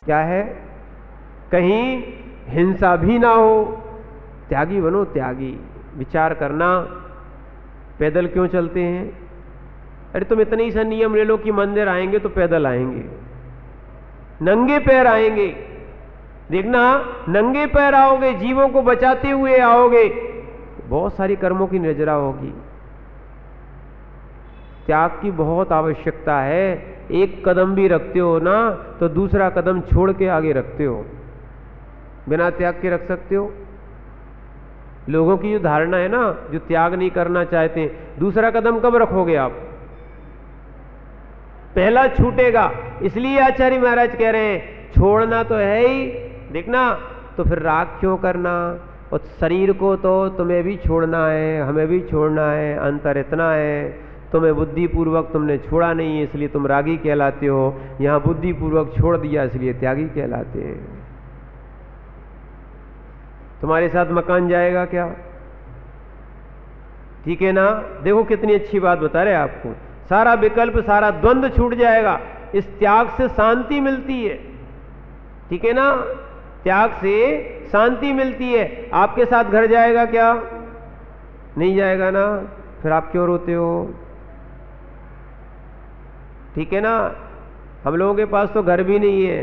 क्या है? कहीं हिंसा भी ना हो, त्यागी बनो, त्यागी। विचार करना, पैदल क्यों चलते हैं? अरे तुम इतने ही सा नियम ले लो कि मंदिर आएंगे तो पैदल आएंगे, नंगे पैर आएंगे। देखना, नंगे पैर आओगे, जीवों को बचाते हुए आओगे, बहुत सारी कर्मों की नजरा होगी। त्याग की बहुत आवश्यकता है। एक कदम भी रखते हो ना तो दूसरा कदम छोड़ के आगे रखते हो। बिना त्याग के रख सकते हो? लोगों की जो धारणा है ना, जो त्याग नहीं करना चाहते, दूसरा कदम कब रखोगे आप? पहला छूटेगा। इसलिए आचार्य महाराज कह रहे हैं छोड़ना तो है ही। देखना, तो फिर राग क्यों करना? और शरीर को तो तुम्हें भी छोड़ना है, हमें भी छोड़ना है। अंतर इतना है, तुम्हें बुद्धिपूर्वक तुमने छोड़ा नहीं है इसलिए तुम रागी कहलाते हो, यहां बुद्धिपूर्वक छोड़ दिया इसलिए त्यागी कहलाते हैं। तुम्हारे साथ मकान जाएगा क्या? ठीक है ना? देखो कितनी अच्छी बात बता रहे आपको। सारा विकल्प, सारा द्वंद्व छूट जाएगा। इस त्याग से शांति मिलती है। ठीक है ना? त्याग से शांति मिलती है। आपके साथ घर जाएगा क्या? नहीं जाएगा ना? फिर आप क्यों रोते हो? ठीक है ना? हम लोगों के पास तो घर भी नहीं है,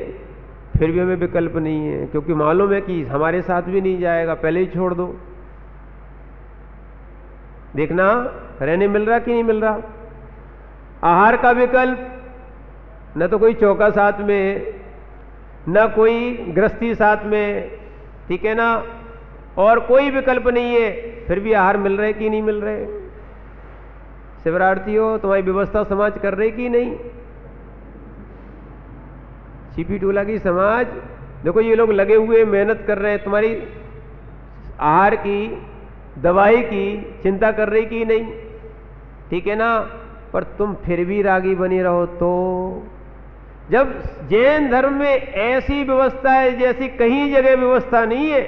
फिर भी हमें विकल्प नहीं है, क्योंकि मालूम है कि हमारे साथ भी नहीं जाएगा, पहले ही छोड़ दो। देखना, रहने मिल रहा कि नहीं मिल रहा? आहार का विकल्प, न तो कोई चौका साथ में, न कोई गृहस्थी साथ में, ठीक है ना? और कोई विकल्प नहीं है, फिर भी आहार मिल रहे कि नहीं मिल रहे? शिवरार्थी हो, तुम्हारी व्यवस्था समाज कर रही कि नहीं? सीपी टोला की समाज, देखो ये लोग लगे हुए मेहनत कर रहे हैं, तुम्हारी आहार की, दवाई की चिंता कर रही कि नहीं? ठीक है ना? पर तुम फिर भी रागी बनी रहो। तो जब जैन धर्म में ऐसी व्यवस्था है जैसी कहीं जगह व्यवस्था नहीं है,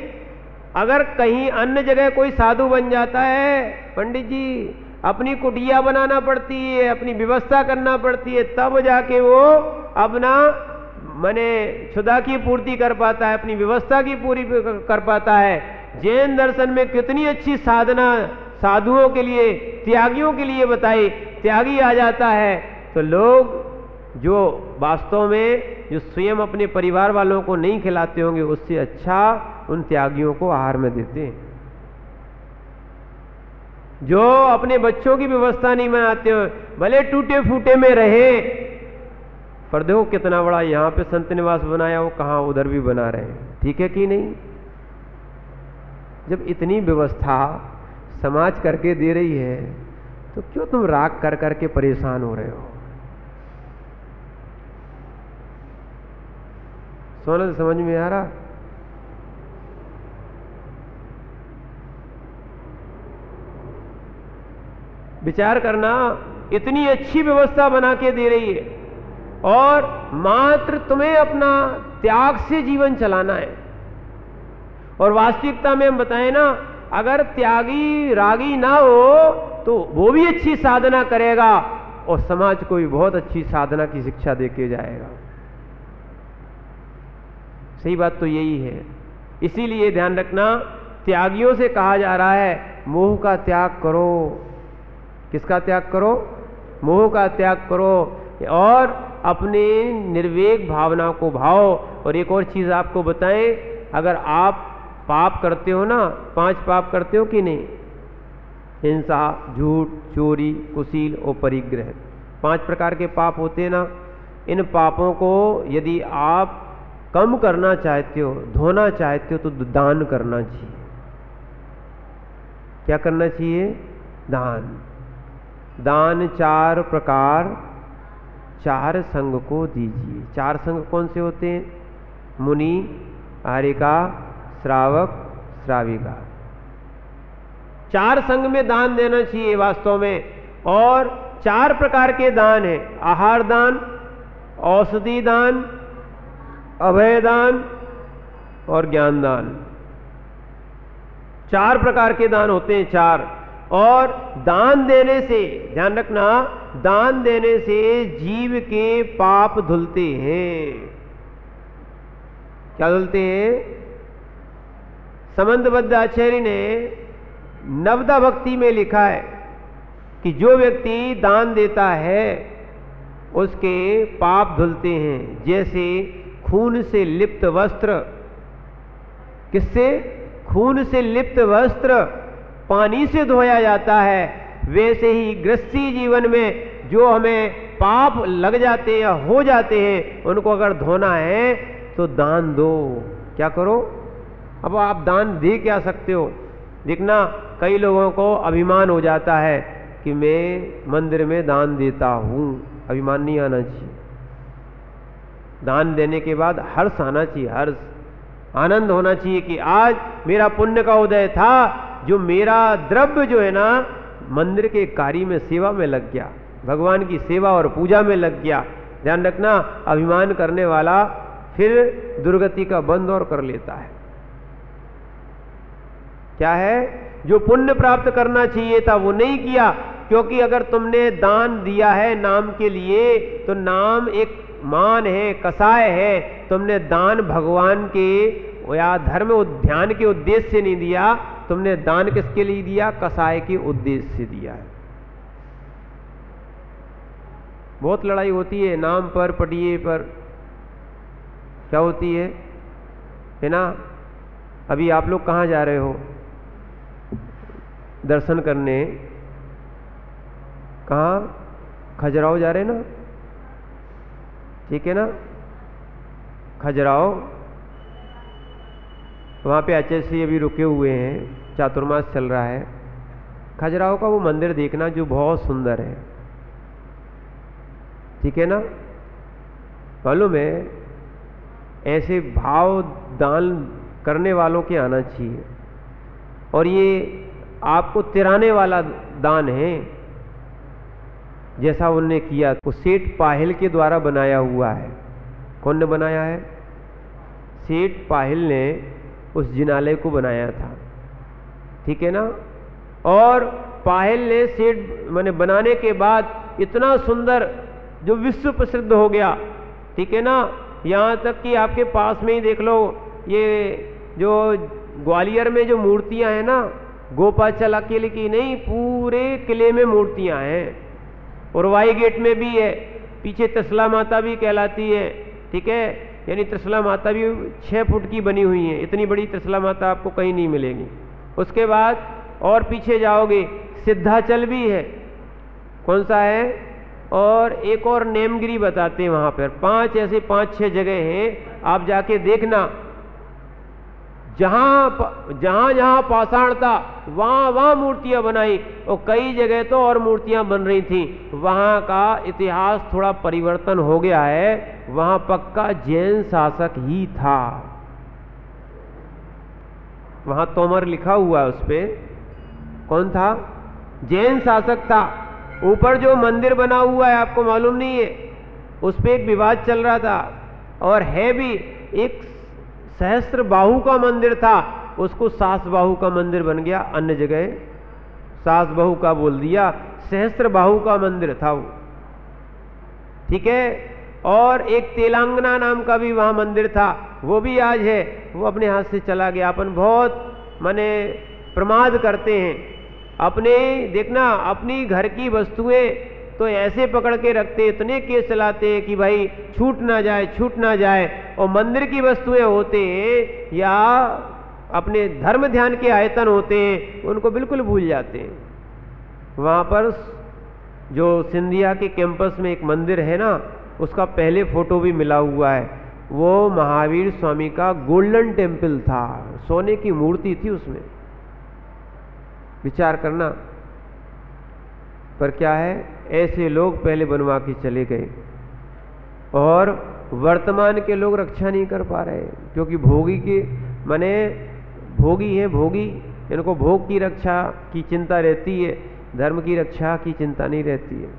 अगर कहीं अन्य जगह कोई साधु बन जाता है, पंडित जी अपनी कुटिया बनाना पड़ती है, अपनी व्यवस्था करना पड़ती है, तब जाके वो अपना माने क्षुधा की पूर्ति कर पाता है, अपनी व्यवस्था की पूरी कर पाता है। जैन दर्शन में कितनी अच्छी साधना साधुओं के लिए, त्यागियों के लिए बताई। त्यागी आ जाता है तो लोग जो वास्तव में जो स्वयं अपने परिवार वालों को नहीं खिलाते होंगे, उससे अच्छा उन त्यागियों को आहार में देते हैं। जो अपने बच्चों की व्यवस्था नहीं बनाते हो, भले टूटे फूटे में रहे, पर देखो कितना बड़ा यहाँ पे संत निवास बनाया, वो कहाँ उधर भी बना रहे हैं। ठीक है कि नहीं? जब इतनी व्यवस्था समाज करके दे रही है तो क्यों तुम राग कर करके परेशान हो रहे हो? सोना समझ में आ रहा? विचार करना, इतनी अच्छी व्यवस्था बना के दे रही है और मात्र तुम्हें अपना त्याग से जीवन चलाना है। और वास्तविकता में हम बताएं ना, अगर त्यागी रागी ना हो तो वो भी अच्छी साधना करेगा और समाज को भी बहुत अच्छी साधना की शिक्षा देके जाएगा। सही बात तो यही है। इसीलिए ध्यान रखना, त्यागियों से कहा जा रहा है मोह का त्याग करो। किसका त्याग करो? मोह का त्याग करो और अपने निर्वेक भावना को भाव। और एक और चीज आपको बताएं, अगर आप पाप करते हो ना, 5 पाप करते हो कि नहीं? हिंसा, झूठ, चोरी, कुशील और परिग्रह, 5 प्रकार के पाप होते हैं ना। इन पापों को यदि आप कम करना चाहते हो, धोना चाहते हो, तो दान करना चाहिए। क्या करना चाहिए? दान। दान 4 प्रकार 4 संघ को दीजिए। 4 संघ कौन से होते हैं? मुनि, आर्यिका, श्रावक, श्राविका। 4 संघ में दान देना चाहिए वास्तव में। और 4 प्रकार के दान है: आहार दान, औषधि दान, अभय दान और ज्ञान दान। 4 प्रकार के दान होते हैं, 4। और दान देने से, ध्यान रखना, दान देने से जीव के पाप धुलते हैं। क्या बोलते हैं, संबंधबद्ध आचार्य ने नवदा भक्ति में लिखा है कि जो व्यक्ति दान देता है उसके पाप धुलते हैं, जैसे खून से लिप्त वस्त्र, किससे, खून से लिप्त वस्त्र पानी से धोया जाता है, वैसे ही गृहस्थी जीवन में जो हमें पाप लग जाते हैं या हो जाते हैं उनको अगर धोना है तो दान दो। क्या करो, अब आप दान दे क्या सकते हो। देखना कई लोगों को अभिमान हो जाता है कि मैं मंदिर में दान देता हूँ, अभिमान नहीं आना चाहिए। दान देने के बाद हर्ष आना चाहिए, हर्ष, आनंद होना चाहिए कि आज मेरा पुण्य का उदय था, जो मेरा द्रव्य जो है ना मंदिर के कार्य में, सेवा में लग गया, भगवान की सेवा और पूजा में लग गया। ध्यान रखना, अभिमान करने वाला फिर दुर्गति का बंद और कर लेता है। क्या है, जो पुण्य प्राप्त करना चाहिए था वो नहीं किया, क्योंकि अगर तुमने दान दिया है नाम के लिए तो नाम एक मान है, कसाय है। तुमने दान भगवान के या धर्म ध्यान के उद्देश्य से नहीं दिया, तुमने दान किसके लिए दिया, कसाय के उद्देश्य से दिया है। बहुत लड़ाई होती है नाम पर, पटिये पर, क्या होती है ना। अभी आप लोग कहाँ जा रहे हो दर्शन करने, कहाँ, खजुराहो जा रहे हैं ना, ठीक है ना, खजुराहो, वहाँ पे अच्छे से अभी रुके हुए हैं, चातुर्मास चल रहा है। खजुराहो का वो मंदिर देखना जो बहुत सुंदर है, ठीक है ना। मालूम है, ऐसे भाव दान करने वालों के आना चाहिए, और ये आपको तिराने वाला दान है जैसा उनने किया। वो सेठ पाहिल के द्वारा बनाया हुआ है। कौन ने बनाया है, सेठ पाहिल ने उस जिनालय को बनाया था, ठीक है ना। और पाहिल ने सेठ मैंने बनाने के बाद इतना सुंदर जो विश्व प्रसिद्ध हो गया, ठीक है ना। यहाँ तक कि आपके पास में ही देख लो, ये जो ग्वालियर में जो मूर्तियां हैं ना, गोपाचल किले की नहीं, पूरे किले में मूर्तियां हैं। और वाई गेट में भी है, पीछे त्रिशला माता भी कहलाती है, ठीक है। यानी त्रिशला माता भी 6 फुट की बनी हुई है, इतनी बड़ी त्रिशला माता आपको कहीं नहीं मिलेगी। उसके बाद और पीछे जाओगे सिद्धाचल भी है, कौन सा है, और एक और नेमगिरी बताते हैं वहाँ पर। 5 ऐसे 5-6 जगह हैं, आप जाके देखना। जहाँ जहाँ पाषाण था वहाँ मूर्तियाँ बनाई, और कई जगह तो और मूर्तियाँ बन रही थी। वहाँ का इतिहास थोड़ा परिवर्तन हो गया है, वहाँ पक्का जैन शासक ही था। वहाँ तोमर लिखा हुआ है, उस पे कौन था, जैन शासक था। ऊपर जो मंदिर बना हुआ है आपको मालूम नहीं है, उस पे एक विवाद चल रहा था, और है भी एक सहस्त्र बाहु का मंदिर था, उसको सास बाहु का मंदिर बन गया। अन्य जगह सास बाहु का बोल दिया, सहस्त्र बाहु का मंदिर था वो, ठीक है। और एक तेलंगाना नाम का भी वहाँ मंदिर था, वो भी आज है, वो अपने हाथ से चला गया। अपन बहुत माने प्रमाद करते हैं अपने, देखना अपनी घर की वस्तुएं तो ऐसे पकड़ के रखते हैं, इतने केस चलाते हैं कि भाई छूट ना जाए, छूट ना जाए। और मंदिर की वस्तुएं होते हैं या अपने धर्म ध्यान के आयतन होते हैं, उनको बिल्कुल भूल जाते हैं। वहाँ पर जो सिंधिया के कैंपस में एक मंदिर है ना, उसका पहले फोटो भी मिला हुआ है। वो महावीर स्वामी का गोल्डन टेम्पल था, सोने की मूर्ति थी उसमें, विचार करना। पर क्या है, ऐसे लोग पहले बनवा के चले गए, और वर्तमान के लोग रक्षा नहीं कर पा रहे, क्योंकि भोगी के माने भोगी हैं, भोगी, इनको भोग की रक्षा की चिंता रहती है, धर्म की रक्षा की चिंता नहीं रहती है।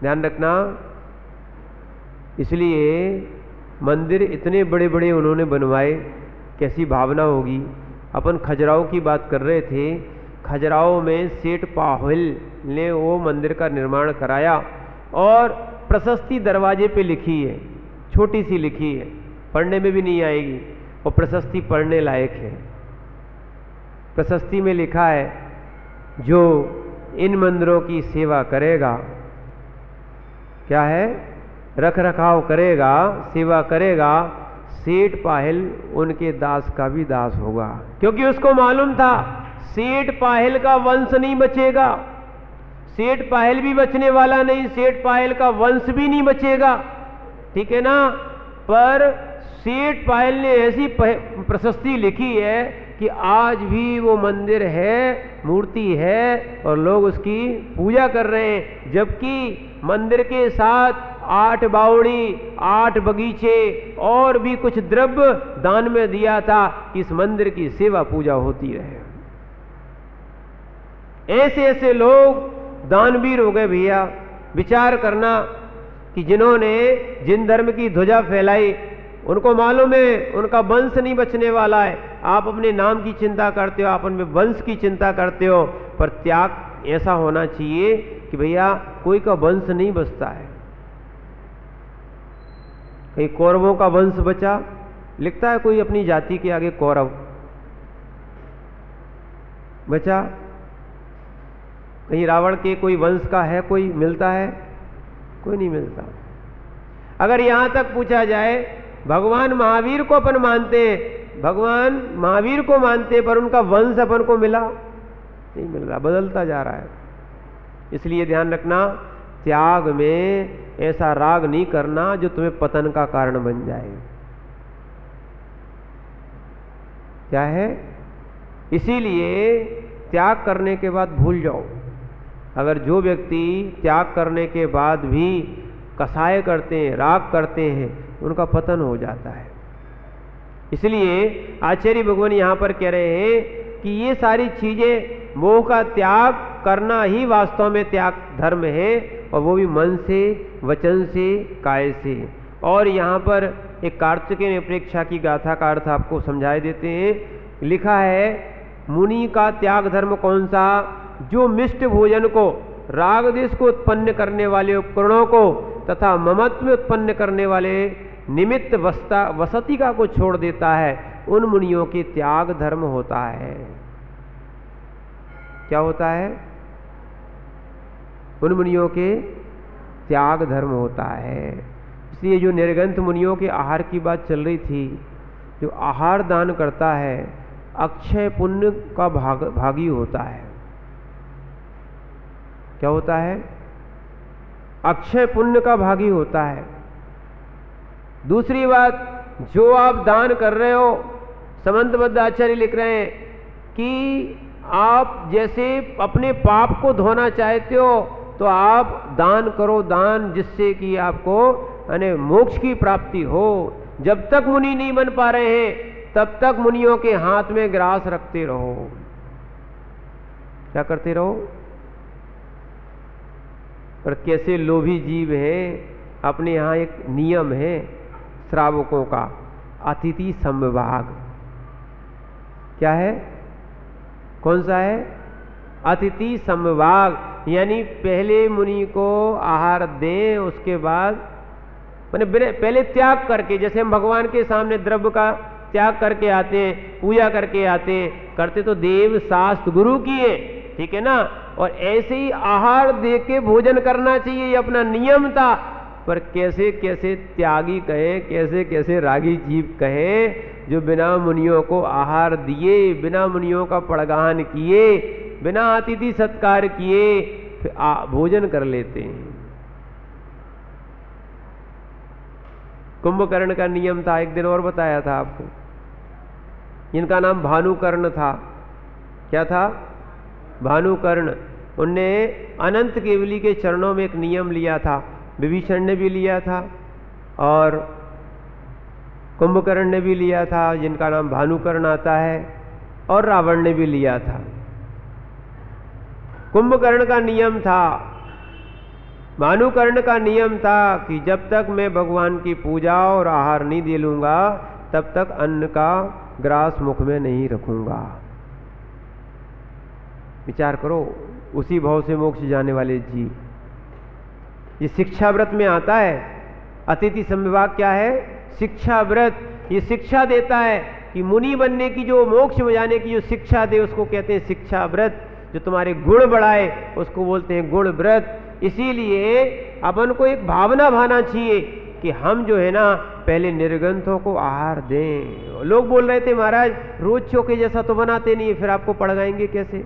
ध्यान रखना। इसलिए मंदिर इतने बड़े बड़े उन्होंने बनवाए, कैसी भावना होगी। अपन खजुराहो की बात कर रहे थे, खजुराहो में सेठ पाहिल ने वो मंदिर का निर्माण कराया, और प्रशस्ति दरवाजे पे लिखी है, छोटी सी लिखी है, पढ़ने में भी नहीं आएगी, और प्रशस्ति पढ़ने लायक है। प्रशस्ति में लिखा है, जो इन मंदिरों की सेवा करेगा, क्या है, रख रखाव करेगा, सेवा करेगा, सेठ पाहिल उनके दास का भी दास होगा। क्योंकि उसको मालूम था सेठ पाहिल का वंश नहीं बचेगा, सेठ पाहिल भी बचने वाला नहीं, सेठ पाहिल का वंश भी नहीं बचेगा, ठीक है ना। पर सेठ पाहिल ने ऐसी प्रशस्ति लिखी है कि आज भी वो मंदिर है, मूर्ति है, और लोग उसकी पूजा कर रहे हैं। जबकि मंदिर के साथ 8 बावड़ी, 8 बगीचे और भी कुछ द्रव्य दान में दिया था कि इस मंदिर की सेवा पूजा होती रहे। ऐसे ऐसे लोग दानवीर हो गए भैया। विचार करना कि जिन्होंने जिन धर्म की ध्वजा फैलाई, उनको मालूम है उनका वंश नहीं बचने वाला है। आप अपने नाम की चिंता करते हो, आप अपने वंश की चिंता करते हो, पर त्याग ऐसा होना चाहिए कि भैया कोई का वंश नहीं बचता है। कहीं कौरवों का वंश बचा, लिखता है कोई अपनी जाति के आगे कौरव बचा, कहीं रावण के कोई वंश का है, कोई मिलता है, कोई नहीं मिलता। अगर यहां तक पूछा जाए भगवान महावीर को अपन मानते हैं, भगवान महावीर को मानते हैं, पर उनका वंश अपन को मिला नहीं, मिल रहा, बदलता जा रहा है। इसलिए ध्यान रखना, त्याग में ऐसा राग नहीं करना जो तुम्हें पतन का कारण बन जाए। क्या है, इसीलिए त्याग करने के बाद भूल जाओ। अगर जो व्यक्ति त्याग करने के बाद भी कसाय करते हैं, राग करते हैं, उनका पतन हो जाता है। इसलिए आचार्य भगवान यहाँ पर कह रहे हैं कि ये सारी चीजें, मोह का त्याग करना ही वास्तव में त्याग धर्म है, और वो भी मन से, वचन से, काय से। और यहाँ पर एक कार्तिकेय प्रेक्षा की गाथा का अर्थ आपको समझाए देते हैं। लिखा है, मुनि का त्याग धर्म कौन सा, जो मिष्ट भोजन को, राग देश को उत्पन्न करने वाले उपकरणों को तथा ममत्व में उत्पन्न करने वाले निमित्त वसतिका को छोड़ देता है, उन मुनियों के त्याग धर्म होता है। क्या होता है, उन मुनियों के त्याग धर्म होता है। इसलिए जो निर्गंथ मुनियों के आहार की बात चल रही थी, जो आहार दान करता है अक्षय पुण्य का भागी होता है। क्या होता है, अक्षय पुण्य का भागी होता है। दूसरी बात, जो आप दान कर रहे हो, समंतबद्ध आचार्य लिख रहे हैं कि आप जैसे अपने पाप को धोना चाहते हो, तो आप दान करो, दान जिससे कि आपको यानी मोक्ष की प्राप्ति हो। जब तक मुनि नहीं बन पा रहे हैं, तब तक मुनियों के हाथ में ग्रास रखते रहो। क्या करते रहो, पर कैसे लोभी जीव हैं। अपने यहाँ एक नियम है श्रावकों का, अतिथि संविभाग। क्या है, कौन सा है, अतिथि संविभाग। यानी पहले मुनि को आहार दें, उसके बाद मैंने पहले त्याग करके, जैसे हम भगवान के सामने द्रव्य का त्याग करके आते हैं, पूजा करके आते हैं, करते तो देव शास्त्र गुरु की है, ठीक है ना। और ऐसे ही आहार दे के भोजन करना चाहिए, ये अपना नियम था। पर कैसे कैसे त्यागी कहे, कैसे कैसे रागी जीव कहे, जो बिना मुनियों को आहार दिए, बिना मुनियों का पड़गान किए, बिना अतिथि सत्कार किए फिर भोजन कर लेते हैं। कुंभकर्ण का नियम था, एक दिन और बताया था आपको। इनका नाम भानुकर्ण था। क्या था, भानुकर्ण। उनने अनंत केवली के चरणों में एक नियम लिया था। विभीषण ने भी लिया था और कुंभकर्ण ने भी लिया था, जिनका नाम भानुकर्ण आता है, और रावण ने भी लिया था। कुंभकर्ण का नियम था, भानुकर्ण का नियम था कि जब तक मैं भगवान की पूजा और आहार नहीं दे लूंगा, तब तक अन्न का ग्रास मुख में नहीं रखूंगा। विचार करो, उसी भाव से मोक्ष जाने वाले जीव। ये शिक्षा व्रत में आता है। अतिथि संविभाग क्या है, शिक्षा व्रत। ये शिक्षा देता है कि मुनि बनने की, जो मोक्ष में जाने की जो शिक्षा दे उसको कहते हैं शिक्षा व्रत। जो तुम्हारे गुण बढ़ाए उसको बोलते हैं गुण व्रत। इसीलिए अपन को एक भावना भाना चाहिए कि हम जो है ना पहले निर्ग्रंथों को आहार दें। लोग बोल रहे थे महाराज रोज चोके जैसा तो बनाते नहीं, फिर आपको पढ़ाएंगे कैसे?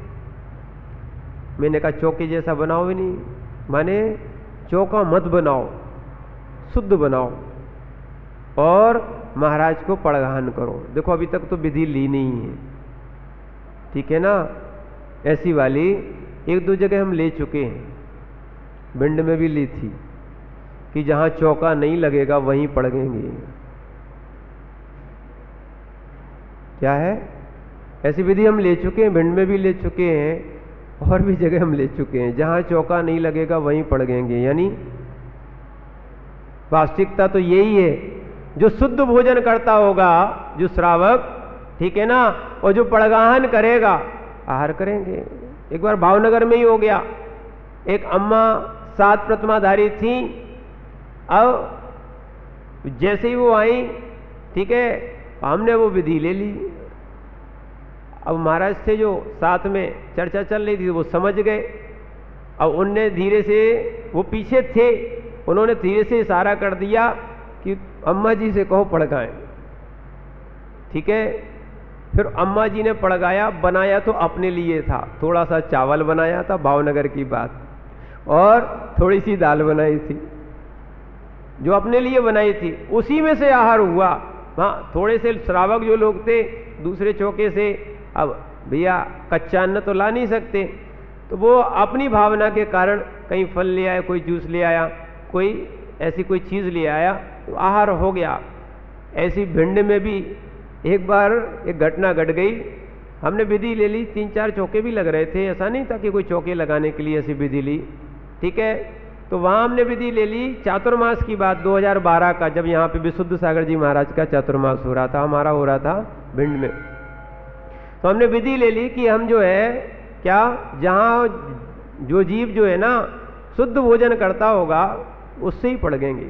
मैंने कहा चोके जैसा बनाओ ही नहीं, माने चौका मत बनाओ, शुद्ध बनाओ और महाराज को पड़गान करो। देखो अभी तक तो विधि ली नहीं है, ठीक है ना। ऐसी वाली एक दो जगह हम ले चुके हैं, भिंड में भी ली थी कि जहां चौका नहीं लगेगा वहीं पड़गेंगे। क्या है? ऐसी विधि हम ले चुके हैं, भिंड में भी ले चुके हैं और भी जगह हम ले चुके हैं। जहां चौका नहीं लगेगा वहीं पड़गेंगे। यानी वास्तविकता तो यही है, जो शुद्ध भोजन करता होगा जो श्रावक, ठीक है ना, और जो पड़गाहन करेगा आहार करेंगे। एक बार भावनगर में ही हो गया, एक अम्मा 7 प्रतिमाधारी थी। अब जैसे ही वो आई, ठीक है, हमने वो विधि ले ली। अब महाराज से जो साथ में चर्चा चल रही थी वो समझ गए। अब उनने धीरे से, वो पीछे थे, उन्होंने धीरे से इशारा कर दिया कि अम्मा जी से कहो पड़गाएं, ठीक है। फिर अम्मा जी ने पड़गाया, बनाया तो अपने लिए था, थोड़ा सा चावल बनाया था, भावनगर की बात, और थोड़ी सी दाल बनाई थी जो अपने लिए बनाई थी, उसी में से आहार हुआ। हाँ, थोड़े से श्रावक जो लोग थे दूसरे चौके से, अब भैया कच्चा अन्न तो ला नहीं सकते, तो वो अपनी भावना के कारण कहीं फल ले आया, कोई जूस ले आया, कोई ऐसी कोई चीज़ ले आया, तो आहार हो गया। ऐसी भिंड में भी एक बार एक घटना घट गई। हमने विधि ले ली, 3-4 चौके भी लग रहे थे, ऐसा नहीं था कि कोई चौके लगाने के लिए ऐसी विधि ली, ठीक है। तो वहाँ हमने विधि ले ली, चातुर्मास की बात 2012 का, जब यहाँ पे विशुद्ध सागर जी महाराज का चातुर्मास हो रहा था, हमारा हो रहा था भिंड में। तो हमने विधि ले ली कि हम जो है क्या, जहाँ जो जीव जो है ना शुद्ध भोजन करता होगा उससे ही पड़गेंगे।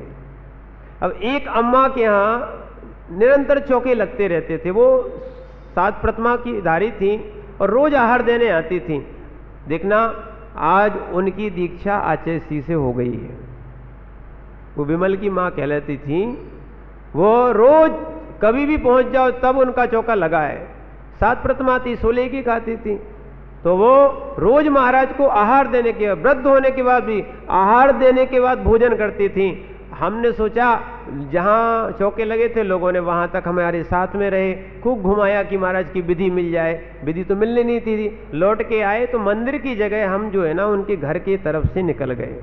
अब एक अम्मा के यहाँ निरंतर चौके लगते रहते थे, वो 7 प्रतिमा की धारी थी और रोज आहार देने आती थी। देखना आज उनकी दीक्षा आचेसी से हो गई है। वो विमल की माँ कहलाती थी, वो रोज कभी भी पहुंच जाओ तब उनका चौका लगा है। 7 प्रतिमा थी, 16 की खाती थी, तो वो रोज महाराज को आहार देने के, वृद्ध होने के बाद भी आहार देने के बाद भोजन करती थी। हमने सोचा जहाँ चौके लगे थे लोगों ने वहाँ तक हमारे साथ में रहे, खूब घुमाया कि महाराज की विधि मिल जाए। विधि तो मिलनी नहीं थी। लौट के आए तो मंदिर की जगह हम जो है ना उनके घर की तरफ से निकल गए।